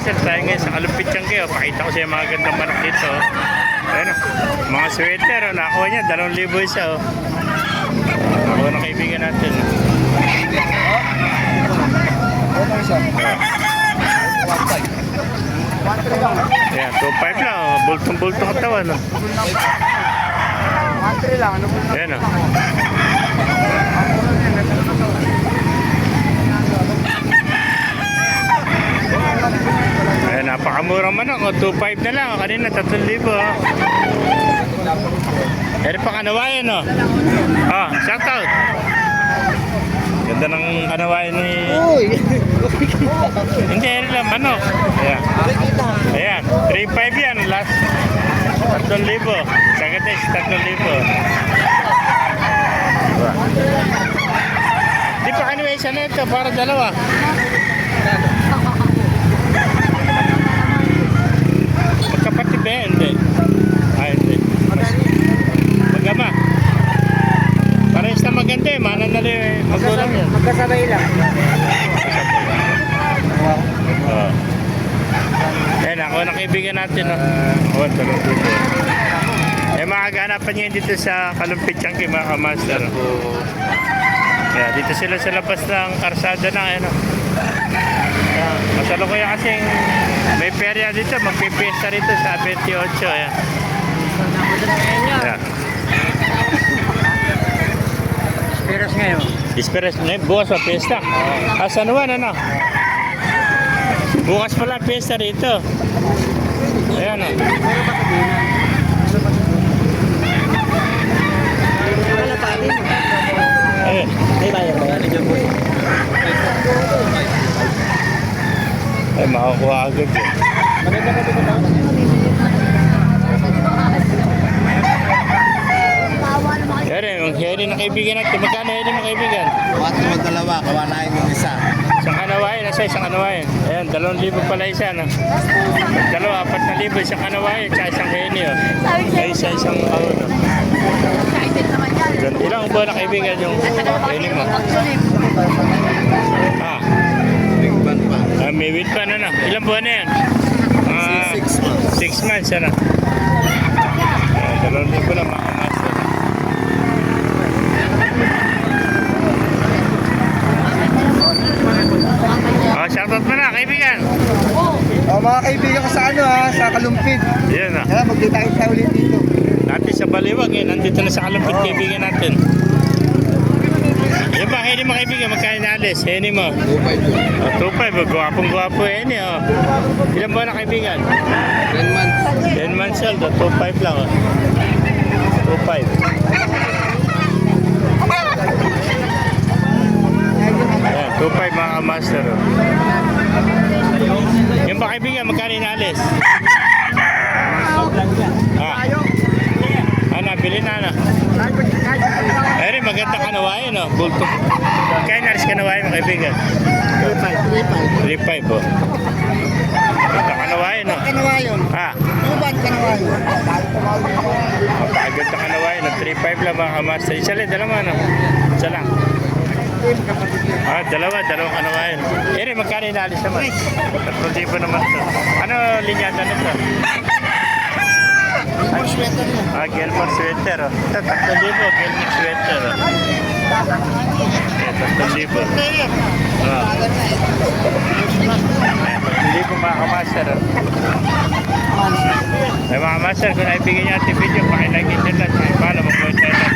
master, tayo ngayon sa Kalumpit Tiangge. Pakita ko sa mga gandang manok dito. Ayan, mga sweater. Nakuha niya, 2,000 isa. Nakuha na kaibigan natin. Ayan, 2,500 lang. Bultong-bultong katawan. Ayan o. Ayan, napakamurang manok. 2,500 na lang. Kanina 3,000. Eri pa kanawayan o. Shout out. Ganda ng kanawayan ni... Hindi, eri lang manok. Ayan. Ayan, 3,500 yan. Last 3,000. Sagates, 3,000. Di pa kanina isa na ito, para dalawa. Magkapatid ba yan? Hindi. Hindi. Magama. Parehas na maganda eh. Mana na rin magulang yan. Magkasabay lang. Ayan, ako na kaibigan natin. Tulog dito. Makaganapan niya dito sa Kalumpit Tiangge, mga kamaster. Kaya dito sila sa labas ng karsada na. Masalukuyan kasing may perya dito. Magpipiesta rito sa 28. Ayan. Ayan. Esperas ngayon. Esperas ngayon. Bukas pa pesta. San Juan, ano? Bukas pala pesta rito. Ayan o. Ayan. Ay, makakuha agad yun. Yung heri na kaibigan natin. Magkano heri na kaibigan? 4,200, kawanahin yung isa. Isang kanawain, nasa isang kanawain. Ayan, 2,000 pala isa, no? Dalawa, 4,000, isang kanawain, tsaka isang heni, oh. Ay, isang kauno. Ilang buwan na kaibigan yung heni mo? Ringban pa. May wheat pa na. Ilang buwan na yan? 6 months. 6 months, ano? 2,000 lang, mga master. Shoutout mo na, kaibigan. Mga kaibigan ko sa sa Kalumpit. Yan na. Magkita-kita ulit dito. Dati sa Baliwag, nandito na sa Kalumpit, kaibigan natin. Yung ba, heni mo kaibigan, magkain na alis? Heni mo? 2,500. Gwapong-gwapo heni, oh. Ilan ba na kaibigan? 10 months. 10 months old, 2,500 lang, oh. 2,500. Ayan, 2,500 mga master. Oh. Yung ba kaibigan, magkano inalis? Nabili na na. Ayun, maganda kanawain, no? Bulto. Kaya nalis kanawain mga kaibigan. 3,500, oh. Maganda kanawain, no? Kanawayon. Uban kanawayon. Mapaganda kanawain, no? 3,500 lang mga kamaster. Isa lang, dalawa, no? Isa lang. Dalawang kanawain. Ere, magkano inalis naman? 3,000 naman to. Ano linyada nito? Sweater mo. Gelmore sweater. Ito, 3,000. Gelmore sweater. 3,000. 3,000 mga kamaster. Mga kamaster, kung naibigyan niyo ating video, pakilagin nyo lang. Paalam, mag-point tayo.